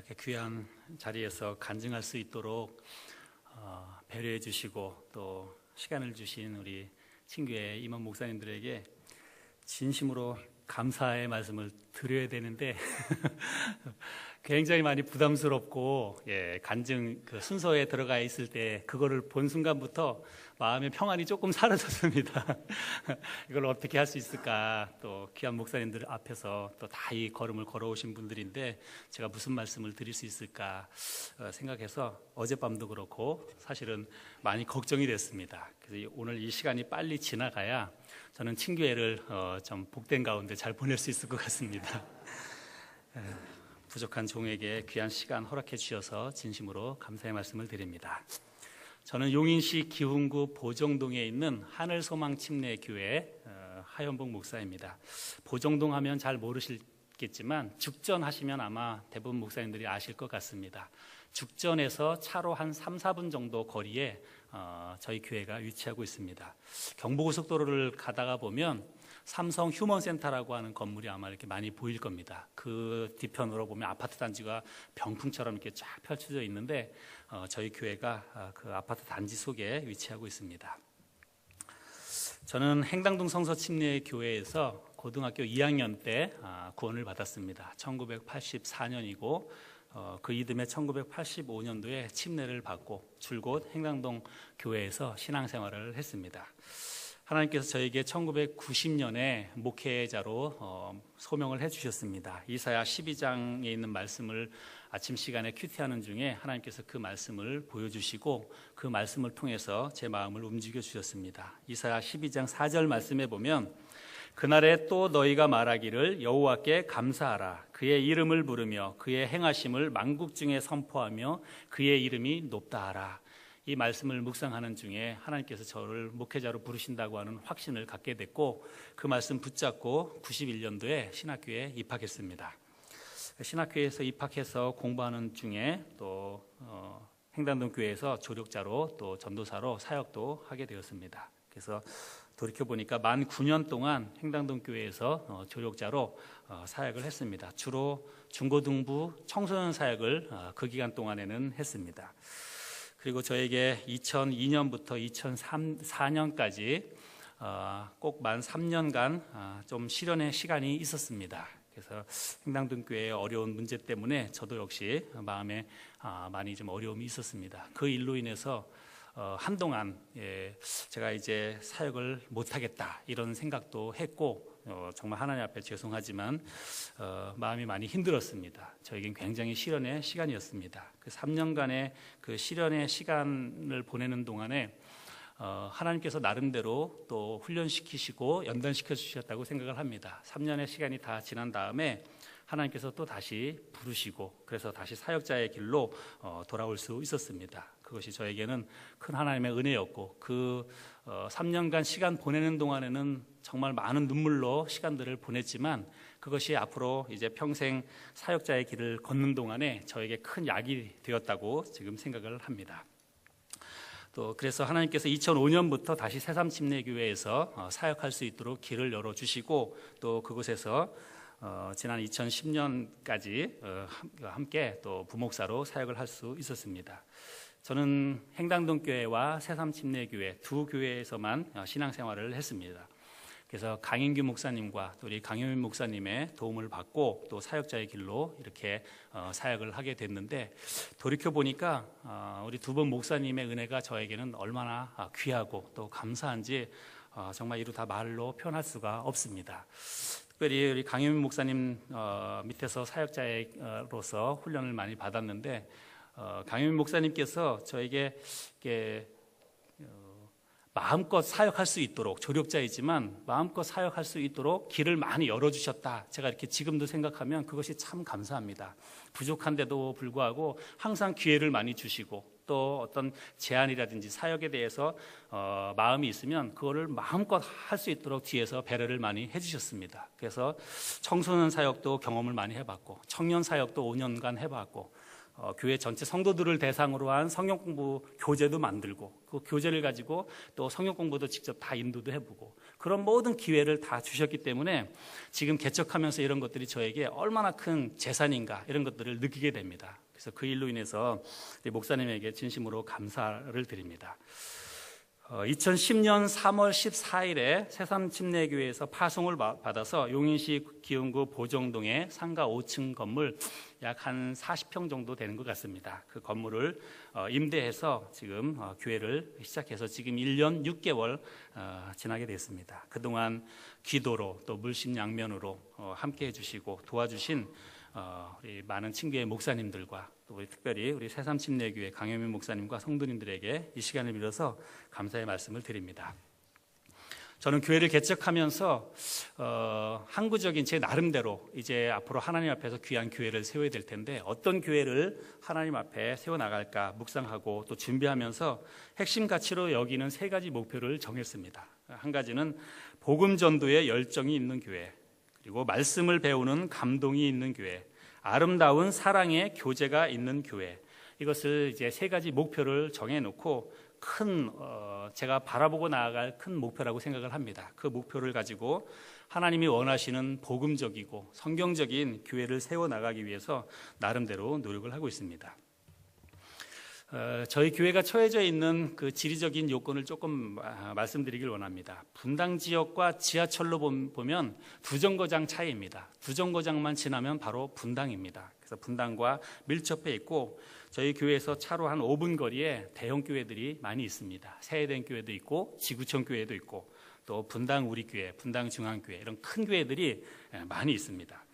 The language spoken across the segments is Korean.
이렇게 귀한 자리에서 간증할 수 있도록 배려해 주시고 또 시간을 주신 우리 친교회 임원 목사님들에게 진심으로 감사의 말씀을 드려야 되는데 굉장히 많이 부담스럽고 간증 그 순서에 들어가 있을 때 그거를 본 순간부터 마음의 평안이 조금 사라졌습니다. 이걸 어떻게 할 수 있을까? 또 귀한 목사님들 앞에서 또 다 이 걸음을 걸어오신 분들인데 제가 무슨 말씀을 드릴 수 있을까 생각해서 어젯밤도 그렇고 사실은 많이 걱정이 됐습니다. 그래서 오늘 이 시간이 빨리 지나가야 저는 친교회를 좀 복된 가운데 잘 보낼 수 있을 것 같습니다. 부족한 종에게 귀한 시간 허락해 주셔서 진심으로 감사의 말씀을 드립니다. 저는 용인시 기흥구 보정동에 있는 하늘소망침례교회 하현복 목사입니다. 보정동 하면 잘 모르시겠지만 죽전하시면 아마 대부분 목사님들이 아실 것 같습니다. 죽전에서 차로 한 3, 4분 정도 거리에 저희 교회가 위치하고 있습니다. 경부고속도로를 가다가 보면 삼성 휴먼센터라고 하는 건물이 아마 이렇게 많이 보일 겁니다. 그 뒤편으로 보면 아파트 단지가 병풍처럼 이렇게 쫙 펼쳐져 있는데 저희 교회가 그 아파트 단지 속에 위치하고 있습니다. 저는 행당동 성서침례교회에서 고등학교 2학년 때 구원을 받았습니다. 1984년이고 그 이듬해 1985년도에 침례를 받고 줄곧 행당동 교회에서 신앙생활을 했습니다. 하나님께서 저에게 1990년에 목회자로 소명을 해주셨습니다. 이사야 12장에 있는 말씀을 아침 시간에 큐티하는 중에 하나님께서 그 말씀을 보여주시고 그 말씀을 통해서 제 마음을 움직여 주셨습니다. 이사야 12장 4절 말씀에 보면 그날에 또 너희가 말하기를 여호와께 감사하라. 그의 이름을 부르며 그의 행하심을 만국 중에 선포하며 그의 이름이 높다 하라. 이 말씀을 묵상하는 중에 하나님께서 저를 목회자로 부르신다고 하는 확신을 갖게 됐고 그 말씀 붙잡고 91년도에 신학교에 입학했습니다. 신학교에서 입학해서 공부하는 중에 또 행당동 교회에서 조력자로 또 전도사로 사역도 하게 되었습니다. 그래서 돌이켜보니까 만 9년 동안 행당동 교회에서 조력자로 사역을 했습니다. 주로 중고등부 청소년 사역을 그 기간 동안에는 했습니다. 그리고 저에게 2002년부터 2004년까지 꼭 만 3년간 좀 실현의 시간이 있었습니다. 그래서 행당동 교회의 어려운 문제 때문에 저도 역시 마음에 많이 좀 어려움이 있었습니다. 그 일로 인해서 한동안 제가 이제 사역을 못하겠다 이런 생각도 했고 정말 하나님 앞에 죄송하지만 마음이 많이 힘들었습니다. 저에겐 굉장히 시련의 시간이었습니다. 그 3년간의 그 시련의 시간을 보내는 동안에 하나님께서 나름대로 또 훈련시키시고 연단시켜 주셨다고 생각을 합니다. 3년의 시간이 다 지난 다음에 하나님께서 또 다시 부르시고 그래서 다시 사역자의 길로 돌아올 수 있었습니다. 그것이 저에게는 큰 하나님의 은혜였고 그 3년간 시간 보내는 동안에는 정말 많은 눈물로 시간들을 보냈지만 그것이 앞으로 이제 평생 사역자의 길을 걷는 동안에 저에게 큰 약이 되었다고 지금 생각을 합니다. 또 그래서 하나님께서 2005년부터 다시 새삼침례교회에서 사역할 수 있도록 길을 열어주시고 또 그곳에서 지난 2010년까지 함께 또 부목사로 사역을 할 수 있었습니다. 저는 행당동 교회와 새삼침례교회 두 교회에서만 신앙생활을 했습니다. 그래서 강인규 목사님과 또 우리 강효민 목사님의 도움을 받고 또 사역자의 길로 이렇게 사역을 하게 됐는데 돌이켜 보니까 우리 두 분 목사님의 은혜가 저에게는 얼마나 귀하고 또 감사한지 정말 이루 다 말로 표현할 수가 없습니다. 특별히 우리 강효민 목사님 밑에서 사역자로서 훈련을 많이 받았는데 강효민 목사님께서 저에게 이렇게 마음껏 사역할 수 있도록 조력자이지만 마음껏 사역할 수 있도록 길을 많이 열어주셨다. 제가 이렇게 지금도 생각하면 그것이 참 감사합니다. 부족한데도 불구하고 항상 기회를 많이 주시고 또 어떤 제안이라든지 사역에 대해서 마음이 있으면 그거를 마음껏 할 수 있도록 뒤에서 배려를 많이 해주셨습니다. 그래서 청소년 사역도 경험을 많이 해봤고 청년 사역도 5년간 해봤고 교회 전체 성도들을 대상으로 한 성경 공부 교재도 만들고 그 교재를 가지고 또 성경 공부도 직접 다 인도도 해보고 그런 모든 기회를 다 주셨기 때문에 지금 개척하면서 이런 것들이 저에게 얼마나 큰 재산인가 이런 것들을 느끼게 됩니다. 그래서 그 일로 인해서 목사님에게 진심으로 감사를 드립니다. 2010년 3월 14일에 새삼침례교회에서 파송을 받아서 용인시 기흥구 보정동의 상가 5층 건물 약 한 40평 정도 되는 것 같습니다. 그 건물을 임대해서 지금 교회를 시작해서 지금 1년 6개월 지나게 됐습니다. 그동안 기도로 또 물심양면으로 함께 해주시고 도와주신 우리 많은 친교회 목사님들과 또 특별히 우리 새삼침례교회 강현민 목사님과 성도님들에게 이 시간을 빌어서 감사의 말씀을 드립니다. 저는 교회를 개척하면서 항구적인 제 나름대로 이제 앞으로 하나님 앞에서 귀한 교회를 세워야 될 텐데 어떤 교회를 하나님 앞에 세워나갈까 묵상하고 또 준비하면서 핵심 가치로 여기는 3가지 목표를 정했습니다. 한 가지는 복음 전도에 열정이 있는 교회, 그리고 말씀을 배우는 감동이 있는 교회, 아름다운 사랑의 교제가 있는 교회. 이것을 이제 3가지 목표를 정해놓고 큰 제가 바라보고 나아갈 큰 목표라고 생각을 합니다. 그 목표를 가지고 하나님이 원하시는 복음적이고 성경적인 교회를 세워나가기 위해서 나름대로 노력을 하고 있습니다. 저희 교회가 처해져 있는 그 지리적인 요건을 조금 말씀드리길 원합니다. 분당 지역과 지하철로 보면 2정거장 차이입니다. 2정거장만 지나면 바로 분당입니다. 그래서 분당과 밀접해 있고 저희 교회에서 차로 한 5분 거리에 대형 교회들이 많이 있습니다. 세해된 교회도 있고 지구촌 교회도 있고 또 분당 우리교회, 분당 중앙교회 이런 큰 교회들이 많이 있습니다.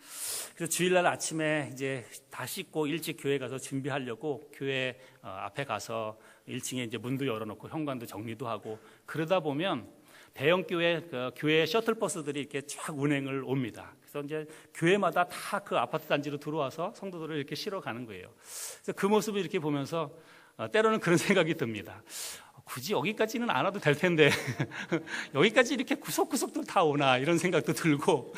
그래서 주일날 아침에 이제 다 씻고 일찍 교회 가서 준비하려고 교회 앞에 가서 1층에 이제 문도 열어놓고 현관도 정리도 하고 그러다 보면 대형 교회 셔틀버스들이 이렇게 쫙 운행을 옵니다. 그래서 이제 교회마다 다 그 아파트 단지로 들어와서 성도들을 이렇게 실어 가는 거예요. 그래서 그 모습을 이렇게 보면서 때로는 그런 생각이 듭니다. 굳이 여기까지는 안 와도 될 텐데 여기까지 이렇게 구석구석도 다 오나 이런 생각도 들고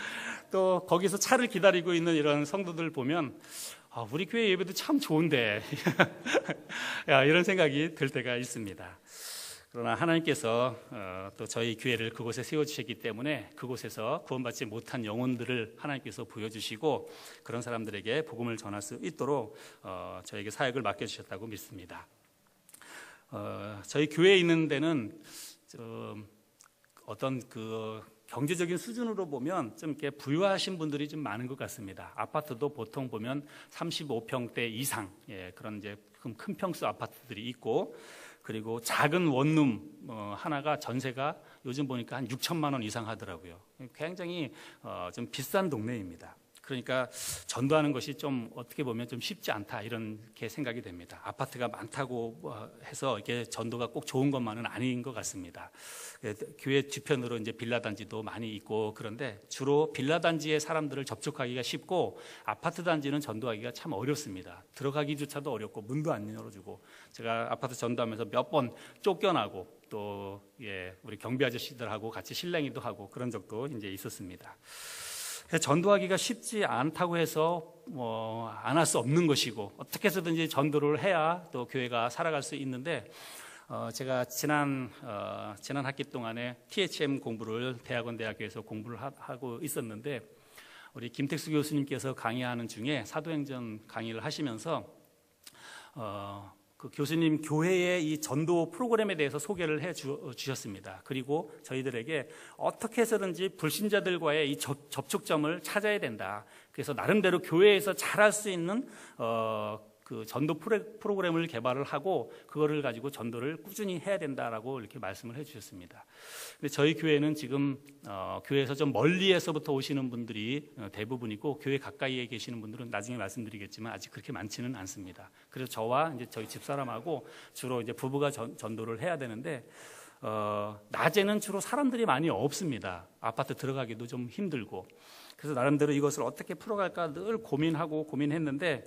또 거기서 차를 기다리고 있는 이런 성도들 보면 우리 교회 예배도 참 좋은데 이런 생각이 들 때가 있습니다. 그러나 하나님께서 또 저희 교회를 그곳에 세워주셨기 때문에 그곳에서 구원받지 못한 영혼들을 하나님께서 보여주시고 그런 사람들에게 복음을 전할 수 있도록 저에게 사역을 맡겨주셨다고 믿습니다. 저희 교회에 있는 데는 어떤 그 경제적인 수준으로 보면 좀 이렇게 부유하신 분들이 좀 많은 것 같습니다. 아파트도 보통 보면 35평대 이상 그런 이제 큰 평수 아파트들이 있고 그리고 작은 원룸 하나가 전세가 요즘 보니까 한 6천만 원 이상 하더라고요. 굉장히 좀 비싼 동네입니다. 그러니까 전도하는 것이 좀 어떻게 보면 좀 쉽지 않다 이렇게 생각이 됩니다. 아파트가 많다고 해서 이게 전도가 꼭 좋은 것만은 아닌 것 같습니다. 교회 주변으로 이제 빌라 단지도 많이 있고 그런데 주로 빌라 단지의 사람들을 접촉하기가 쉽고 아파트 단지는 전도하기가 참 어렵습니다. 들어가기조차도 어렵고 문도 안 열어주고 제가 아파트 전도하면서 몇 번 쫓겨나고 또 우리 경비 아저씨들하고 같이 실랭이도 하고 그런 적도 이제 있었습니다. 전도하기가 쉽지 않다고 해서 안 할 수 없는 것이고 어떻게 해서든지 전도를 해야 또 교회가 살아갈 수 있는데 제가 지난 학기 동안에 THM 공부를 대학원대학교에서 공부를 하고 있었는데 우리 김택수 교수님께서 강의하는 중에 사도행전 강의를 하시면서 그 교수님 교회의 이 전도 프로그램에 대해서 소개를 해 주셨습니다. 그리고 저희들에게 어떻게 해서든지 불신자들과의 이 접촉점을 찾아야 된다. 그래서 나름대로 교회에서 잘할 수 있는 그 전도 프로그램을 개발을 하고 그거를 가지고 전도를 꾸준히 해야 된다라고 이렇게 말씀을 해주셨습니다. 근데 저희 교회는 지금 교회에서 좀 멀리에서부터 오시는 분들이 대부분이고 교회 가까이에 계시는 분들은 나중에 말씀드리겠지만 아직 그렇게 많지는 않습니다. 그래서 저와 이제 저희 집사람하고 주로 이제 부부가 전도를 해야 되는데 낮에는 주로 사람들이 많이 없습니다. 아파트 들어가기도 좀 힘들고 그래서 나름대로 이것을 어떻게 풀어갈까 늘 고민했는데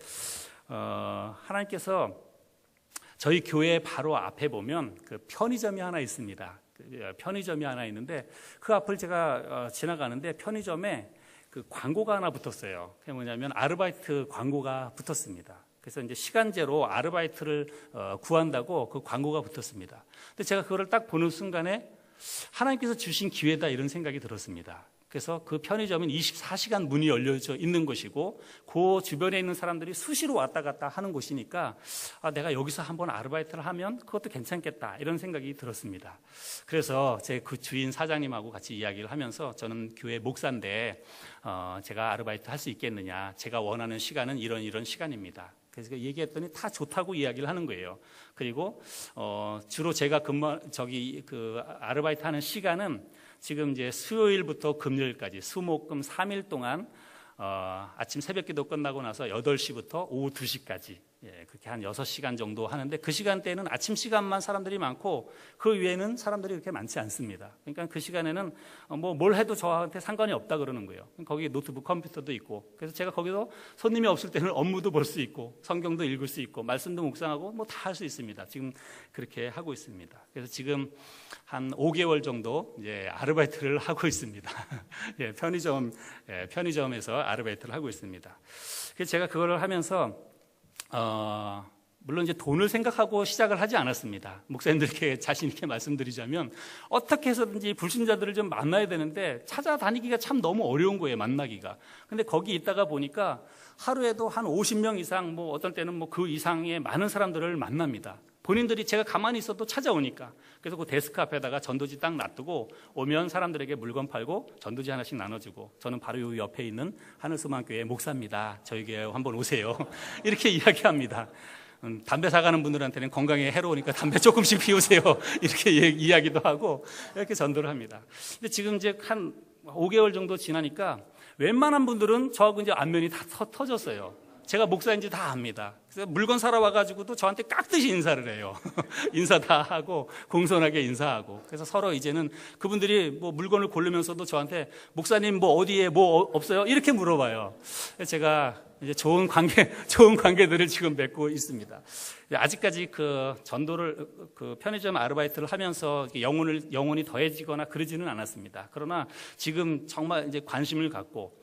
하나님께서 저희 교회 바로 앞에 보면 그 편의점이 하나 있습니다. 편의점이 하나 있는데 그 앞을 제가 지나가는데 편의점에 그 광고가 하나 붙었어요. 그게 뭐냐면 아르바이트 광고가 붙었습니다. 그래서 이제 시간제로 아르바이트를 구한다고 그 광고가 붙었습니다. 근데 제가 그거를 딱 보는 순간에 하나님께서 주신 기회다 이런 생각이 들었습니다. 그래서 그 편의점은 24시간 문이 열려져 있는 곳이고 그 주변에 있는 사람들이 수시로 왔다 갔다 하는 곳이니까 내가 여기서 한번 아르바이트를 하면 그것도 괜찮겠다 이런 생각이 들었습니다. 그래서 제 그 주인 사장님하고 같이 이야기를 하면서 저는 교회 목사인데 제가 아르바이트 할 수 있겠느냐, 제가 원하는 시간은 이런 시간입니다. 그래서 얘기했더니 다 좋다고 이야기를 하는 거예요. 그리고 주로 제가 아르바이트 하는 시간은 지금 이제 수요일부터 금요일까지 수목금 3일 동안 아침 새벽기도 끝나고 나서 8시부터 오후 2시까지 그렇게 한 6시간 정도 하는데 그 시간대에는 아침 시간만 사람들이 많고 그 외에는 사람들이 그렇게 많지 않습니다. 그러니까 그 시간에는 뭘 해도 저한테 상관이 없다 그러는 거예요. 거기 노트북 컴퓨터도 있고 그래서 제가 거기서 손님이 없을 때는 업무도 볼 수 있고 성경도 읽을 수 있고 말씀도 묵상하고 다 할 수 있습니다. 지금 그렇게 하고 있습니다. 그래서 지금 한 5개월 정도 이제 아르바이트를 하고 있습니다. 편의점에서 아르바이트를 하고 있습니다. 그래서 제가 그거를 하면서 물론 이제 돈을 생각하고 시작을 하지 않았습니다. 목사님들께 자신 있게 말씀드리자면 어떻게 해서든지 불신자들을 좀 만나야 되는데 찾아다니기가 참 너무 어려운 거예요, 만나기가. 근데 거기 있다가 보니까 하루에도 한 50명 이상, 어떤 때는 그 이상의 많은 사람들을 만납니다. 본인들이 제가 가만히 있어도 찾아오니까. 그래서 그 데스크 앞에다가 전도지 딱 놔두고 오면 사람들에게 물건 팔고 전도지 하나씩 나눠주고 저는 바로 요 옆에 있는 하늘소망교회 목사입니다. 저희 교회 한번 오세요. 이렇게 이야기합니다. 담배 사가는 분들한테는 건강에 해로우니까 담배 조금씩 피우세요. 이렇게 이야기도 하고 이렇게 전도를 합니다. 근데 지금 이제 한 5개월 정도 지나니까 웬만한 분들은 저하고 이제 안면이 다 터졌어요. 제가 목사인지 다 압니다. 그래서 물건 사러 와가지고도 저한테 깍듯이 인사를 해요. 인사 다 하고 공손하게 인사하고. 그래서 서로 이제는 그분들이 물건을 고르면서도 저한테 목사님 어디에 없어요? 이렇게 물어봐요. 제가 이제 좋은 관계들을 지금 맺고 있습니다. 아직까지 그 전도를 편의점 아르바이트를 하면서 영혼이 더해지거나 그러지는 않았습니다. 그러나 지금 정말 이제 관심을 갖고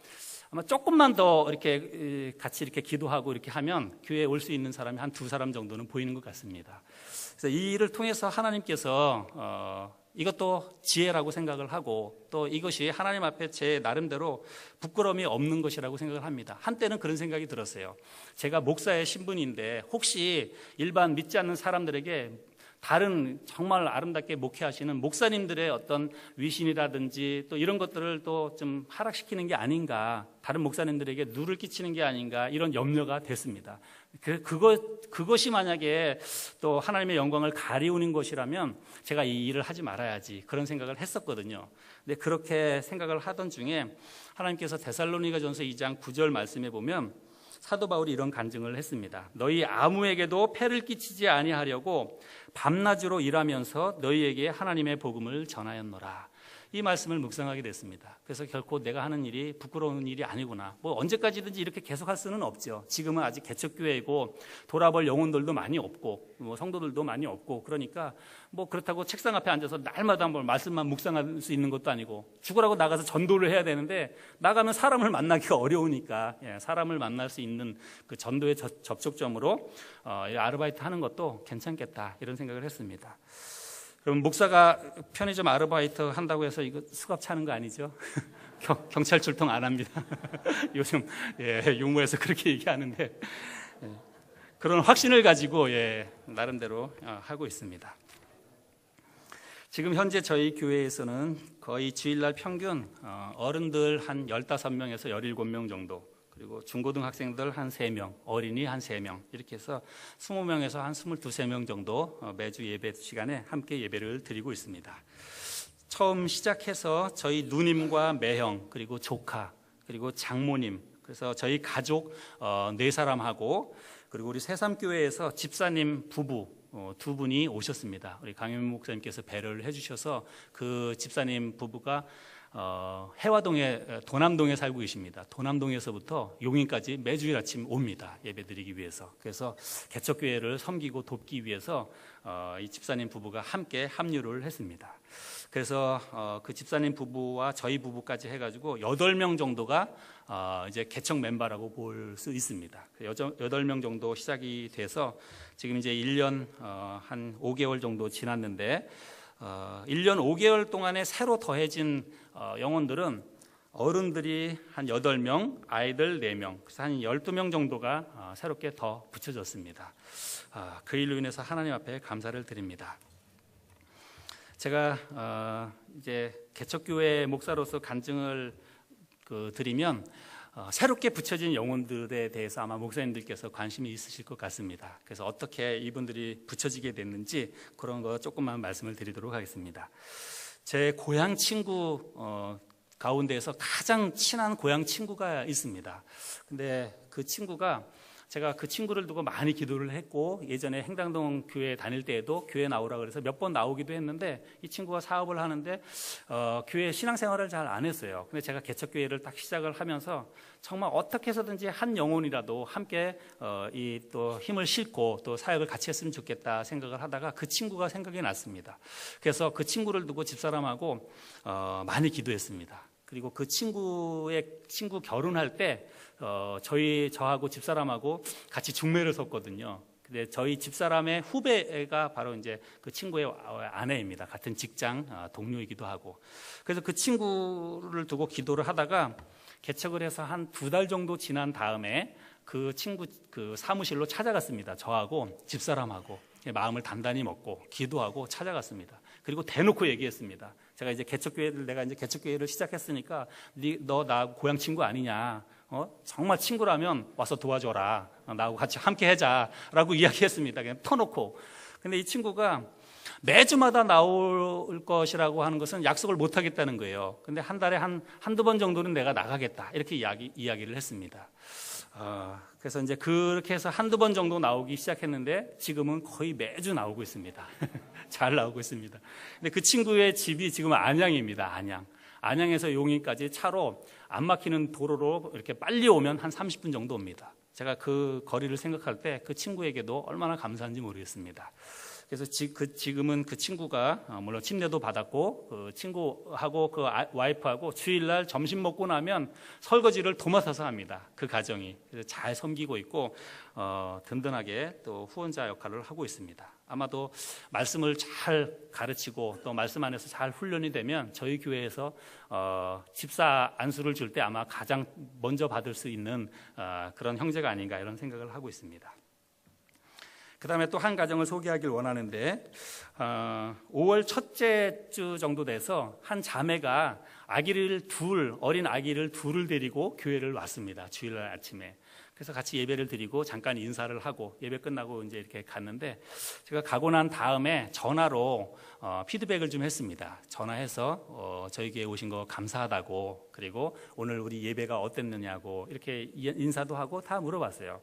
아마 조금만 더 이렇게 같이 이렇게 기도하고 이렇게 하면 교회에 올 수 있는 사람이 한 2사람 정도는 보이는 것 같습니다. 그래서 이 일을 통해서 하나님께서 이것도 지혜라고 생각을 하고 또 이것이 하나님 앞에 제 나름대로 부끄러움이 없는 것이라고 생각을 합니다. 한때는 그런 생각이 들었어요. 제가 목사의 신분인데 혹시 일반 믿지 않는 사람들에게 다른 정말 아름답게 목회하시는 목사님들의 어떤 위신이라든지 또 이런 것들을 또 좀 하락시키는 게 아닌가, 다른 목사님들에게 누를 끼치는 게 아닌가 이런 염려가 됐습니다. 그것이 만약에 또 하나님의 영광을 가리우는 것이라면 제가 이 일을 하지 말아야지 그런 생각을 했었거든요. 근데 그렇게 생각을 하던 중에 하나님께서 데살로니가전서 2장 9절 말씀에 보면 사도 바울이 이런 간증을 했습니다. 너희 아무에게도 폐를 끼치지 아니하려고 밤낮으로 일하면서 너희에게 하나님의 복음을 전하였노라. 이 말씀을 묵상하게 됐습니다. 그래서 결코 내가 하는 일이 부끄러운 일이 아니구나. 언제까지든지 이렇게 계속할 수는 없죠. 지금은 아직 개척교회이고 돌아볼 영혼들도 많이 없고 성도들도 많이 없고 그러니까 그렇다고 책상 앞에 앉아서 날마다 말씀만 묵상할 수 있는 것도 아니고 죽으라고 나가서 전도를 해야 되는데 나가면 사람을 만나기가 어려우니까 사람을 만날 수 있는 그 전도의 접촉점으로 아르바이트 하는 것도 괜찮겠다 이런 생각을 했습니다. 그럼 목사가 편의점 아르바이트 한다고 해서 이거 수갑 차는 거 아니죠? 경찰 출동 안 합니다. 요즘 유모에서 그렇게 얘기하는데 그런 확신을 가지고 나름대로 하고 있습니다. 지금 현재 저희 교회에서는 거의 주일날 평균 어른들 한 15명에서 17명 정도, 그리고 중고등학생들 한 3명, 어린이 한 3명 이렇게 해서 20명에서 한 22명 정도 매주 예배 시간에 함께 예배를 드리고 있습니다. 처음 시작해서 저희 누님과 매형 그리고 조카 그리고 장모님, 그래서 저희 가족 4사람하고 그리고 우리 새삼교회에서 집사님 부부 2분이 오셨습니다. 우리 강현민 목사님께서 배려를 해주셔서 그 집사님 부부가 해화동에 도남동에 살고 계십니다. 도남동에서부터 용인까지 매주일 아침 옵니다. 예배드리기 위해서. 그래서 개척교회를 섬기고 돕기 위해서 이 집사님 부부가 함께 합류를 했습니다. 그래서 그 집사님 부부와 저희 부부까지 해가지고 8명 정도가 이제 개척 멤버라고 볼 수 있습니다. 8명 정도 시작이 돼서 지금 이제 1년 한 5개월 정도 지났는데 1년 5개월 동안에 새로 더해진 영혼들은 어른들이 한 8명, 아이들 4명, 그래서 한 12명 정도가 새롭게 더 붙여졌습니다. 그 일로 인해서 하나님 앞에 감사를 드립니다. 제가 이제 개척교회 목사로서 간증을 드리면 새롭게 붙여진 영혼들에 대해서 아마 목사님들께서 관심이 있으실 것 같습니다. 그래서 어떻게 이분들이 붙여지게 됐는지 그런 거 조금만 말씀을 드리도록 하겠습니다. 제 고향 친구 가운데에서 가장 친한 고향 친구가 있습니다. 근데 그 친구가 제가 그 친구를 두고 많이 기도를 했고 예전에 행당동 교회 다닐 때에도 교회 나오라 그래서 몇 번 나오기도 했는데 이 친구가 사업을 하는데 교회 신앙생활을 잘 안 했어요. 근데 제가 개척교회를 딱 시작을 하면서 정말 어떻게 해서든지 한 영혼이라도 함께 이 또 힘을 싣고 또 사역을 같이 했으면 좋겠다 생각을 하다가 그 친구가 생각이 났습니다. 그래서 그 친구를 두고 집사람하고 많이 기도했습니다. 그리고 그 친구 결혼할 때 저하고 집사람하고 같이 중매를 섰거든요. 근데 저희 집사람의 후배가 바로 이제 그 친구의 아내입니다. 같은 직장 동료이기도 하고. 그래서 그 친구를 두고 기도를 하다가 개척을 해서 한 2달 정도 지난 다음에 그 친구 그 사무실로 찾아갔습니다. 저하고 집사람하고 마음을 단단히 먹고 기도하고 찾아갔습니다. 그리고 대놓고 얘기했습니다. 제가 이제 내가 이제 개척교회를 시작했으니까 너 나 고향 친구 아니냐? 정말 친구라면 와서 도와줘라. 나하고 같이 함께 하자라고 이야기했습니다. 그냥 터놓고. 근데 이 친구가 매주마다 나올 것이라고 하는 것은 약속을 못 하겠다는 거예요. 근데 한 달에 한두 번 정도는 내가 나가겠다. 이렇게 이야기를 했습니다. 그래서 이제 그렇게 해서 한두 번 정도 나오기 시작했는데 지금은 거의 매주 나오고 있습니다. 잘 나오고 있습니다. 근데 그 친구의 집이 지금 안양입니다. 안양에서 용인까지 차로 안 막히는 도로로 이렇게 빨리 오면 한 30분 정도 옵니다. 제가 그 거리를 생각할 때 그 친구에게도 얼마나 감사한지 모르겠습니다. 그래서 지금은 그 친구가 물론 침례도 받았고 그 친구하고 그 와이프하고 주일날 점심 먹고 나면 설거지를 도맡아서 합니다. 그 가정이. 그래서 잘 섬기고 있고 든든하게 또 후원자 역할을 하고 있습니다. 아마도 말씀을 잘 가르치고 또 말씀 안에서 잘 훈련이 되면 저희 교회에서 집사 안수를 줄 때 아마 가장 먼저 받을 수 있는 그런 형제가 아닌가 이런 생각을 하고 있습니다. 그 다음에 또 한 가정을 소개하길 원하는데 5월 첫째 주 정도 돼서 한 자매가 어린 아기를 둘을 데리고 교회를 왔습니다. 주일날 아침에. 그래서 같이 예배를 드리고 잠깐 인사를 하고 예배 끝나고 이제 이렇게 갔는데 제가 가고 난 다음에 전화로 피드백을 좀 했습니다. 전화해서 저희 교회 오신 거 감사하다고 그리고 오늘 우리 예배가 어땠느냐고 이렇게 인사도 하고 다 물어봤어요.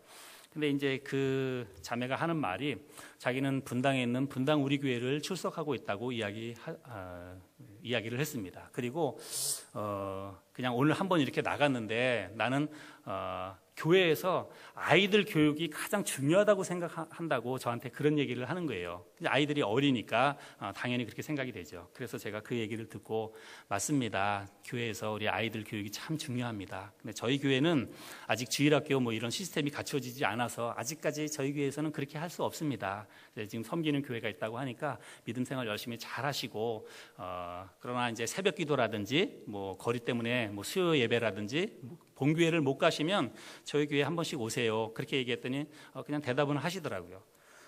근데 이제 그 자매가 하는 말이 자기는 분당에 있는 분당 우리 교회를 출석하고 있다고 이야기를 했습니다. 그리고 그냥 오늘 한번 이렇게 나갔는데 나는 교회에서 아이들 교육이 가장 중요하다고 생각한다고 저한테 그런 얘기를 하는 거예요. 아이들이 어리니까 당연히 그렇게 생각이 되죠. 그래서 제가 그 얘기를 듣고 맞습니다. 교회에서 우리 아이들 교육이 참 중요합니다. 근데 저희 교회는 아직 주일학교 뭐 이런 시스템이 갖춰지지 않아서 아직까지 저희 교회에서는 그렇게 할 수 없습니다. 지금 섬기는 교회가 있다고 하니까 믿음 생활 열심히 잘 하시고 그러나 이제 새벽 기도라든지 뭐 거리 때문에 뭐 수요 예배라든지 본교회를 못 가시면 저희 교회 한 번씩 오세요. 그렇게 얘기했더니 그냥 대답은 하시더라고요.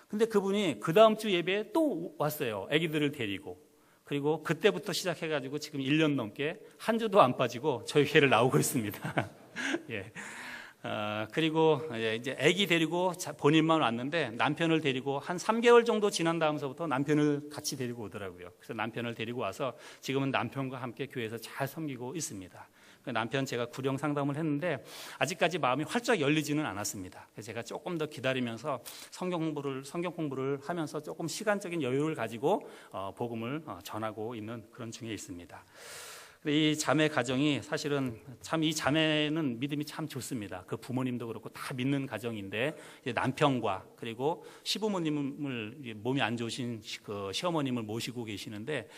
근데 그분이 그 다음 주 예배에 또 왔어요. 아기들을 데리고. 그리고 그때부터 시작해가지고 지금 1년 넘게 한 주도 안 빠지고 저희 교회를 나오고 있습니다. 예. 그리고 이제 아기 데리고 본인만 왔는데 남편을 데리고 한 3개월 정도 지난 다음서부터 남편을 같이 데리고 오더라고요. 그래서 남편을 데리고 와서 지금은 남편과 함께 교회에서 잘 섬기고 있습니다. 남편 제가 구령 상담을 했는데 아직까지 마음이 활짝 열리지는 않았습니다. 그래서 제가 조금 더 기다리면서 성경 공부를 하면서 조금 시간적인 여유를 가지고 복음을 전하고 있는 그런 중에 있습니다. 근데 이 자매 가정이 사실은 참 이 자매는 믿음이 참 좋습니다. 그 부모님도 그렇고 다 믿는 가정인데 남편과 그리고 시부모님을 몸이 안 좋으신 그 시어머님을 모시고 계시는데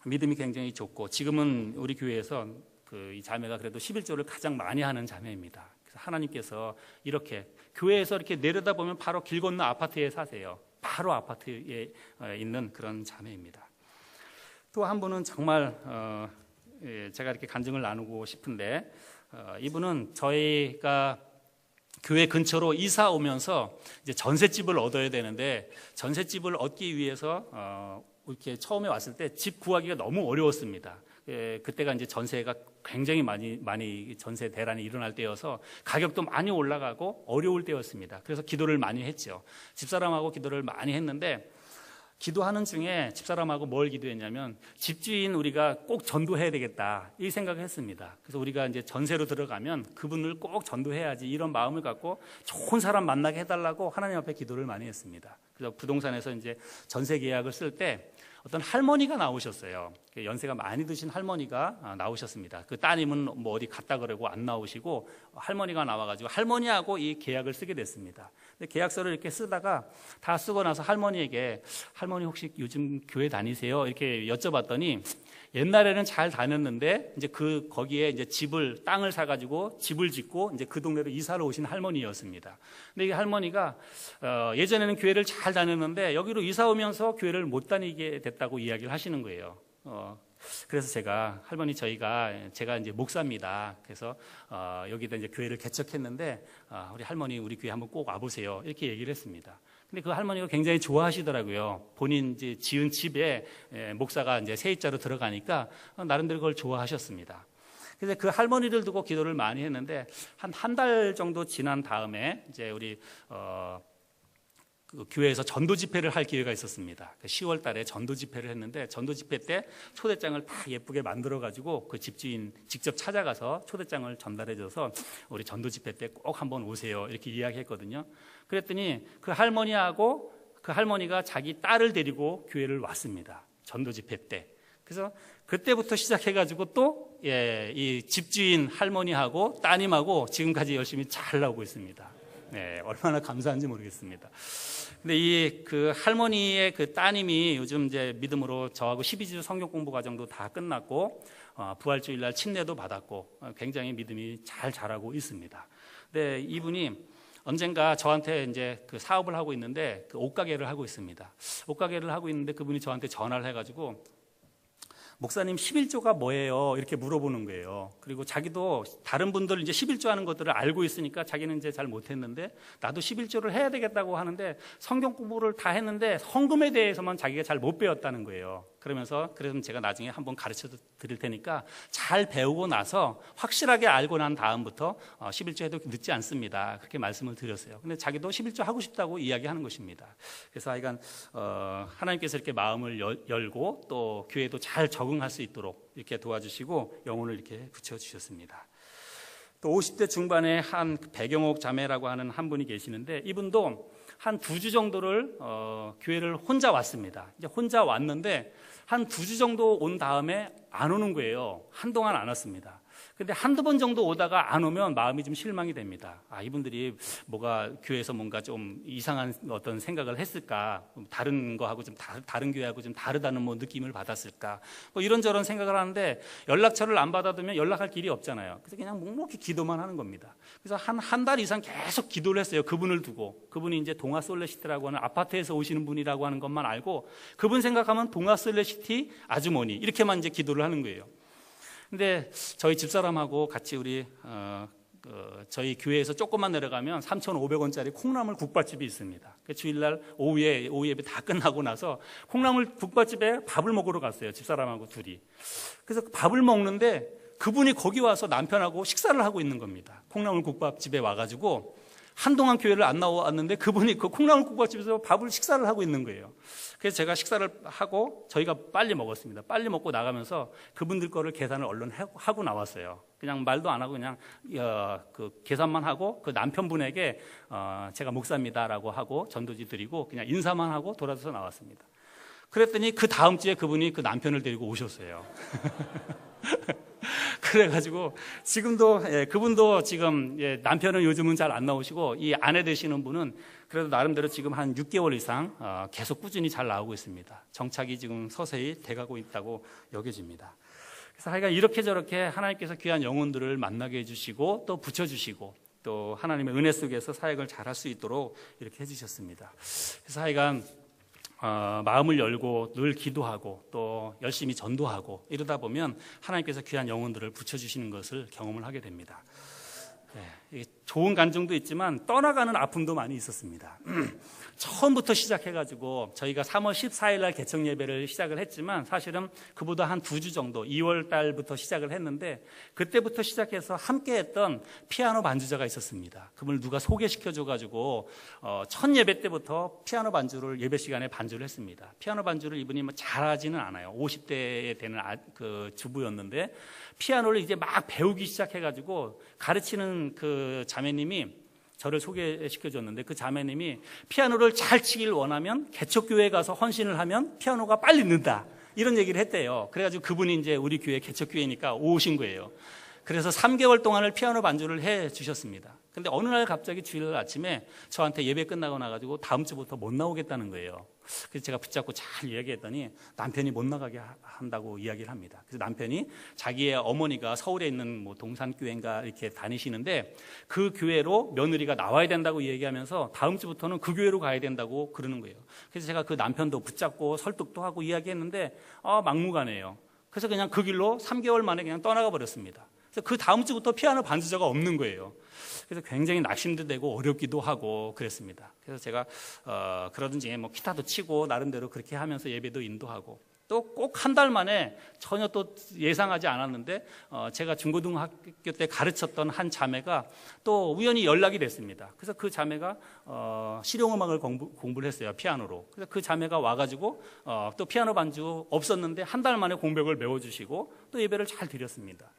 믿음이 굉장히 좋고 지금은 우리 교회에서 그 이 자매가 그래도 11조를 가장 많이 하는 자매입니다. 그래서 하나님께서 이렇게 교회에서 이렇게 내려다보면 바로 길 건너 아파트에 사세요. 바로 아파트에 있는 그런 자매입니다. 또 한 분은 정말 제가 이렇게 간증을 나누고 싶은데 이분은 저희가 교회 근처로 이사 오면서 이제 전셋집을 얻어야 되는데 전셋집을 얻기 위해서 이렇게 처음에 왔을 때 집 구하기가 너무 어려웠습니다. 그때가 이제 전세가 굉장히 많이 전세 대란이 일어날 때여서 가격도 많이 올라가고 어려울 때였습니다. 그래서 기도를 많이 했죠. 집사람하고 기도를 많이 했는데 기도하는 중에 집사람하고 뭘 기도했냐면 집주인 우리가 꼭 전도해야 되겠다 이 생각을 했습니다. 그래서 우리가 이제 전세로 들어가면 그분을 꼭 전도해야지 이런 마음을 갖고 좋은 사람 만나게 해달라고 하나님 앞에 기도를 많이 했습니다. 그래서 부동산에서 이제 전세 계약을 쓸 때 어떤 할머니가 나오셨어요. 연세가 많이 드신 할머니가 나오셨습니다. 그 따님은 뭐 어디 갔다 그러고 안 나오시고 할머니가 나와가지고 할머니하고 이 계약을 쓰게 됐습니다. 근데 계약서를 이렇게 쓰다가 다 쓰고 나서 할머니에게 할머니 혹시 요즘 교회 다니세요? 이렇게 여쭤봤더니 옛날에는 잘 다녔는데 이제 거기에 이제 땅을 사가지고 집을 짓고 이제 그 동네로 이사를 오신 할머니였습니다. 근데 이 할머니가 예전에는 교회를 잘 다녔는데 여기로 이사 오면서 교회를 못 다니게 됐다고 이야기를 하시는 거예요. 그래서 할머니 제가 이제 목사입니다. 그래서 여기다 이제 교회를 개척했는데 우리 할머니 우리 교회 한번 꼭 와보세요. 이렇게 얘기를 했습니다. 근데 그 할머니가 굉장히 좋아하시더라고요. 본인 이제 지은 집에 목사가 이제 세입자로 들어가니까 나름대로 그걸 좋아하셨습니다. 그래서 그 할머니를 두고 기도를 많이 했는데 한 달 정도 지난 다음에 이제 우리 그 교회에서 전도 집회를 할 기회가 있었습니다. 10월 달에 전도 집회를 했는데 전도 집회 때 초대장을 다 예쁘게 만들어 가지고 그 집주인 직접 찾아가서 초대장을 전달해 줘서 우리 전도 집회 때 꼭 한번 오세요 이렇게 이야기했거든요. 그랬더니 그 할머니하고 그 할머니가 자기 딸을 데리고 교회를 왔습니다. 전도 집회 때. 그래서 그때부터 시작해가지고 또 이 집주인 할머니하고 따님하고 지금까지 열심히 잘 나오고 있습니다. 네, 얼마나 감사한지 모르겠습니다. 근데 그 할머니의 그 따님이 요즘 이제 믿음으로 저하고 12주 성경 공부 과정도 다 끝났고 부활주일날 침례도 받았고 굉장히 믿음이 잘 자라고 있습니다. 근데 이분이 언젠가 저한테 이제 그 사업을 하고 있는데 그 옷가게를 하고 있습니다. 옷가게를 하고 있는데 그분이 저한테 전화를 해가지고 목사님 11조가 뭐예요? 이렇게 물어보는 거예요. 그리고 자기도 다른 분들 이제 11조 하는 것들을 알고 있으니까 자기는 이제 잘 못했는데 나도 11조를 해야 되겠다고 하는데 성경 공부를 다 했는데 헌금에 대해서만 자기가 잘 못 배웠다는 거예요. 그래서 제가 나중에 한번 가르쳐 드릴 테니까 잘 배우고 나서 확실하게 알고 난 다음부터 11조 해도 늦지 않습니다. 그렇게 말씀을 드렸어요. 근데 자기도 11조 하고 싶다고 이야기하는 것입니다. 그래서 하여간 하나님께서 이렇게 마음을 열고 또 교회도 잘 적응할 수 있도록 이렇게 도와주시고 영혼을 이렇게 붙여주셨습니다. 또 50대 중반에 한 배경옥 자매라고 하는 한 분이 계시는데 이분도 한 2주 정도를 교회를 혼자 왔습니다. 이제 혼자 왔는데 한 2주 정도 온 다음에 안 오는 거예요. 한동안 안 왔습니다. 근데 한두 번 정도 오다가 안 오면 마음이 좀 실망이 됩니다. 이분들이 교회에서 뭔가 좀 이상한 어떤 생각을 했을까? 다른 거하고 좀 다른 교회하고 좀 다르다는 느낌을 받았을까? 이런저런 생각을 하는데 연락처를 안 받아두면 연락할 길이 없잖아요. 그래서 그냥 묵묵히 기도만 하는 겁니다. 그래서 한 달 이상 계속 기도를 했어요. 그분을 두고. 그분이 이제 동아 솔레시티라고 하는 아파트에서 오시는 분이라고 하는 것만 알고 그분 생각하면 동아 솔레시티 아주머니 이렇게만 이제 기도를 하는 거예요. 근데 저희 집사람하고 같이 저희 교회에서 조금만 내려가면 3,500원짜리 콩나물 국밥집이 있습니다. 주일날 오후에 예배 다 끝나고 나서 콩나물 국밥집에 밥을 먹으러 갔어요. 집사람하고 둘이. 그래서 밥을 먹는데 그분이 거기 와서 남편하고 식사를 하고 있는 겁니다. 콩나물 국밥집에 와가지고 한동안 교회를 안 나왔는데 그분이 그 콩나물 국밥집에서 식사를 하고 있는 거예요. 그래서 제가 식사를 하고 저희가 빨리 먹었습니다. 빨리 먹고 나가면서 그분들 거를 계산을 얼른 하고 나왔어요. 그냥 말도 안 하고 그냥 그 계산만 하고 그 남편분에게 제가 목사입니다라고 하고 전도지 드리고 그냥 인사만 하고 돌아서서 나왔습니다. 그랬더니 그 다음 주에 그분이 그 남편을 데리고 오셨어요. 그래가지고 지금도 그분도 지금 남편은 요즘은 잘 안 나오시고 이 아내 되시는 분은 그래도 나름대로 지금 한 6개월 이상 계속 꾸준히 잘 나오고 있습니다. 정착이 지금 서서히 돼가고 있다고 여겨집니다. 그래서 하여간 이렇게 저렇게 하나님께서 귀한 영혼들을 만나게 해주시고 또 붙여주시고 또 하나님의 은혜 속에서 사역을 잘할 수 있도록 이렇게 해주셨습니다. 그래서 하여간 마음을 열고 늘 기도하고 또 열심히 전도하고 이러다 보면 하나님께서 귀한 영혼들을 붙여주시는 것을 경험을 하게 됩니다. 좋은 간증도 있지만 떠나가는 아픔도 많이 있었습니다. 처음부터 시작해가지고 저희가 3월 14일 날 개척 예배를 시작을 했지만 사실은 그보다 한 2주 정도 2월 달부터 시작을 했는데 그때부터 시작해서 함께 했던 피아노 반주자가 있었습니다. 그분을 누가 소개시켜줘가지고 첫 예배 때부터 피아노 반주를 예배 시간에 반주를 했습니다. 피아노 반주를 이분이 뭐 잘하지는 않아요. 50대에 되는 그 주부였는데 피아노를 이제 막 배우기 시작해가지고 가르치는 그 자매님이 저를 소개시켜줬는데 그 자매님이 피아노를 잘 치길 원하면 개척교회에 가서 헌신을 하면 피아노가 빨리 는다 이런 얘기를 했대요. 그래가지고 그분이 이제 우리 교회 개척교회니까 오신 거예요. 그래서 3개월 동안을 피아노 반주를 해 주셨습니다. 근데 어느 날 갑자기 주일 아침에 저한테 예배 끝나고 나가지고 다음 주부터 못 나오겠다는 거예요. 그래서 제가 붙잡고 잘 이야기했더니 남편이 못 나가게 한다고 이야기를 합니다. 그래서 남편이 자기의 어머니가 서울에 있는 뭐 동산교회인가 이렇게 다니시는데 그 교회로 며느리가 나와야 된다고 얘기하면서 다음 주부터는 그 교회로 가야 된다고 그러는 거예요. 그래서 제가 그 남편도 붙잡고 설득도 하고 이야기했는데 막무가내예요. 그래서 그냥 그 길로 3개월 만에 그냥 떠나가 버렸습니다. 그래서 그 다음 주부터 피아노 반주자가 없는 거예요. 그래서 굉장히 낙심도 되고 어렵기도 하고 그랬습니다. 그래서 제가 그러던 중에 뭐 기타도 치고 나름대로 그렇게 하면서 예배도 인도하고 또 꼭 한 달 만에 전혀 또 예상하지 않았는데 제가 중고등학교 때 가르쳤던 한 자매가 또 우연히 연락이 됐습니다. 그래서 그 자매가 실용음악을 공부를 했어요. 피아노로. 그래서 그 자매가 와가지고 또 피아노 반주 없었는데 한 달 만에 공백을 메워주시고 또 예배를 잘 드렸습니다.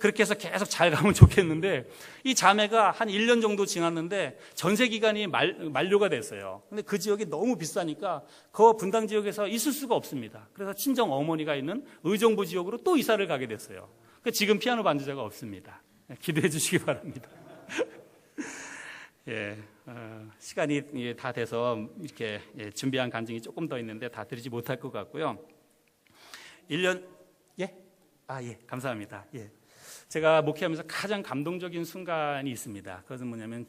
그렇게 해서 계속 잘 가면 좋겠는데 이 자매가 한 1년 정도 지났는데 전세 기간이 만료가 됐어요. 근데 그 지역이 너무 비싸니까 그 분당 지역에서 있을 수가 없습니다. 그래서 친정 어머니가 있는 의정부 지역으로 또 이사를 가게 됐어요. 지금 피아노 반주자가 없습니다. 기도해 주시기 바랍니다. 시간이 다 돼서 이렇게 준비한 간증이 조금 더 있는데 다 드리지 못할 것 같고요. 1년 감사합니다. 제가 목회하면서 가장 감동적인 순간이 있습니다. 그것은 뭐냐면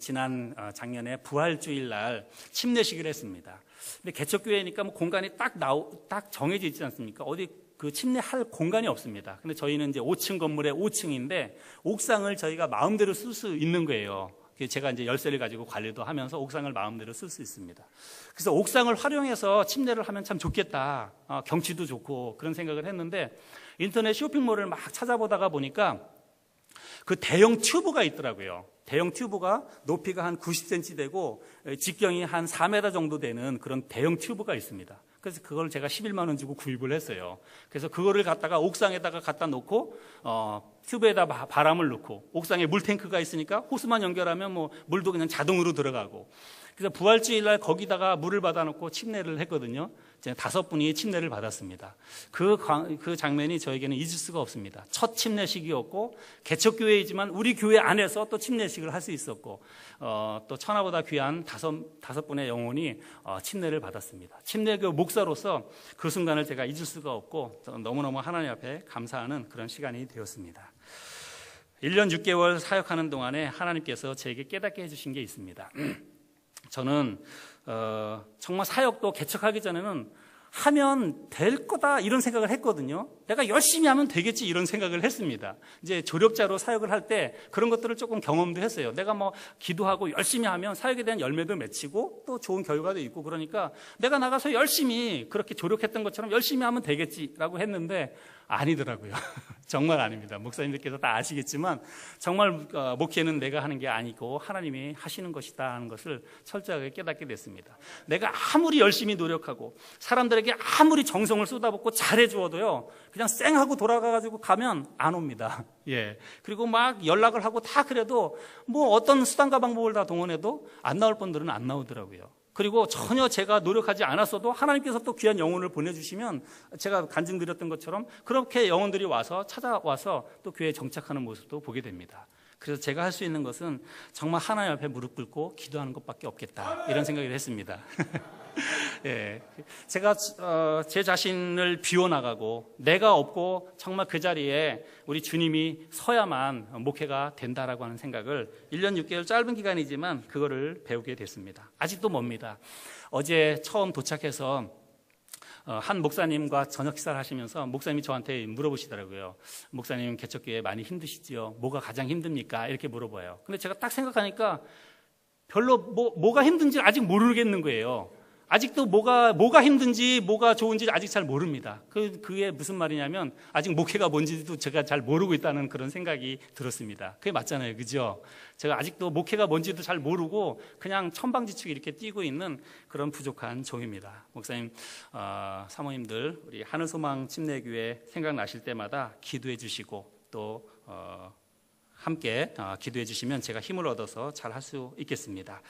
작년에 부활주일 날 침례식을 했습니다. 근데 개척교회니까 뭐 공간이 딱 정해져 있지 않습니까? 어디 그 침례할 공간이 없습니다. 근데 저희는 이제 5층 건물의 5층인데 옥상을 저희가 마음대로 쓸 수 있는 거예요. 제가 이제 열쇠를 가지고 관리도 하면서 옥상을 마음대로 쓸 수 있습니다. 그래서 옥상을 활용해서 침례를 하면 참 좋겠다. 경치도 좋고 그런 생각을 했는데 인터넷 쇼핑몰을 막 찾아보다가 보니까 그 대형 튜브가 있더라고요. 대형 튜브가 높이가 한 90cm 되고 직경이 한 4m 정도 되는 그런 대형 튜브가 있습니다. 그래서 그걸 제가 11만 원 주고 구입을 했어요. 그래서 그거를 갖다가 옥상에다가 갖다 놓고 튜브에다 바람을 넣고 옥상에 물탱크가 있으니까 호스만 연결하면 뭐 물도 그냥 자동으로 들어가고 그래서 부활주일 날 거기다가 물을 받아놓고 침례를 했거든요. 5분이 침례를 받았습니다. 그 장면이 저에게는 잊을 수가 없습니다. 첫 침례식이었고 개척교회이지만 우리 교회 안에서 또 침례식을 할 수 있었고 또 천하보다 귀한 다섯 분의 영혼이 침례를 받았습니다. 침례교 목사로서 그 순간을 제가 잊을 수가 없고 너무너무 하나님 앞에 감사하는 그런 시간이 되었습니다. 1년 6개월 사역하는 동안에 하나님께서 제게 깨닫게 해주신 게 있습니다. 저는 정말 사역도 개척하기 전에는 하면 될 거다 이런 생각을 했거든요. 내가 열심히 하면 되겠지 이런 생각을 했습니다. 이제 조력자로 사역을 할 때 그런 것들을 조금 경험도 했어요. 내가 뭐 기도하고 열심히 하면 사역에 대한 열매도 맺히고 또 좋은 결과도 있고 그러니까 내가 나가서 열심히 그렇게 조력했던 것처럼 열심히 하면 되겠지라고 했는데 아니더라고요. 정말 아닙니다. 목사님들께서 다 아시겠지만 정말 목회는 내가 하는 게 아니고 하나님이 하시는 것이다 하는 것을 철저하게 깨닫게 됐습니다. 내가 아무리 열심히 노력하고 사람들에게 아무리 정성을 쏟아붓고 잘해주어도요 그냥 쌩하고 돌아가가지고 가면 안 옵니다. 그리고 막 연락을 하고 다 그래도 뭐 어떤 수단과 방법을 다 동원해도 안 나올 분들은 안 나오더라고요. 그리고 전혀 제가 노력하지 않았어도 하나님께서 또 귀한 영혼을 보내주시면 제가 간증드렸던 것처럼 그렇게 영혼들이 와서 찾아와서 또 교회에 정착하는 모습도 보게 됩니다. 그래서 제가 할 수 있는 것은 정말 하나님 앞에 무릎 꿇고 기도하는 것밖에 없겠다, 이런 생각을 했습니다. 예, 제가 제 자신을 비워나가고 내가 없고 정말 그 자리에 우리 주님이 서야만 목회가 된다라고 하는 생각을 1년 6개월 짧은 기간이지만 그거를 배우게 됐습니다. 아직도 멉니다. 어제 처음 도착해서 한 목사님과 저녁 식사를 하시면서 목사님이 저한테 물어보시더라고요. 목사님 개척교회 많이 힘드시죠? 뭐가 가장 힘듭니까? 이렇게 물어봐요. 근데 제가 딱 생각하니까 별로 뭐가 힘든지 아직 모르겠는 거예요. 아직도 뭐가 힘든지 뭐가 좋은지 아직 잘 모릅니다. 그게 무슨 말이냐면 아직 목회가 뭔지도 제가 잘 모르고 있다는 그런 생각이 들었습니다. 그게 맞잖아요, 그죠? 제가 아직도 목회가 뭔지도 잘 모르고 그냥 천방지축 이렇게 뛰고 있는 그런 부족한 종입니다. 목사님, 사모님들 우리 하늘소망 침례교회 생각나실 때마다 기도해 주시고 또 함께 기도해 주시면 제가 힘을 얻어서 잘 할 수 있겠습니다.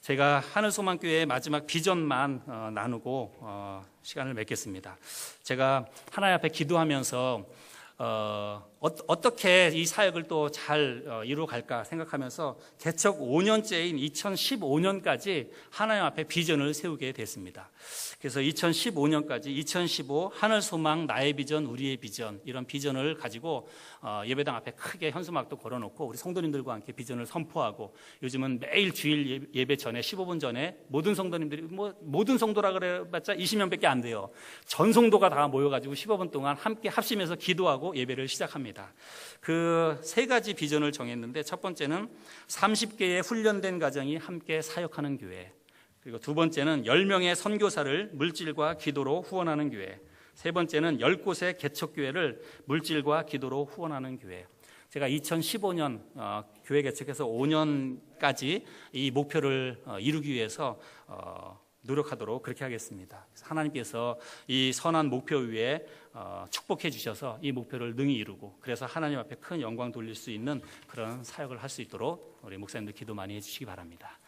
제가 하늘소망교회의 마지막 비전만 나누고 시간을 맺겠습니다. 제가 하나님 앞에 기도하면서 어떻게 이 사역을 또 잘 이루어갈까 생각하면서 개척 5년째인 2015년까지 하나님 앞에 비전을 세우게 됐습니다. 그래서 2015년까지 2015 하늘소망 나의 비전 우리의 비전, 이런 비전을 가지고 예배당 앞에 크게 현수막도 걸어놓고 우리 성도님들과 함께 비전을 선포하고, 요즘은 매일 주일 예배 전에 15분 전에 모든 성도님들이 모든 성도라 그래봤자 20명밖에 안 돼요. 전 성도가 다 모여가지고 15분 동안 함께 합심해서 기도하고 예배를 시작합니다. 그 세 가지 비전을 정했는데, 첫 번째는 30개의 훈련된 가정이 함께 사역하는 교회, 그리고 두 번째는 10명의 선교사를 물질과 기도로 후원하는 교회, 세 번째는 10곳의 개척교회를 물질과 기도로 후원하는 교회. 제가 2015년 교회 개척해서 5년까지 이 목표를 이루기 위해서 노력하도록 그렇게 하겠습니다. 하나님께서 이 선한 목표 위에 축복해 주셔서 이 목표를 능히 이루고, 그래서 하나님 앞에 큰 영광 돌릴 수 있는 그런 사역을 할 수 있도록 우리 목사님들 기도 많이 해주시기 바랍니다.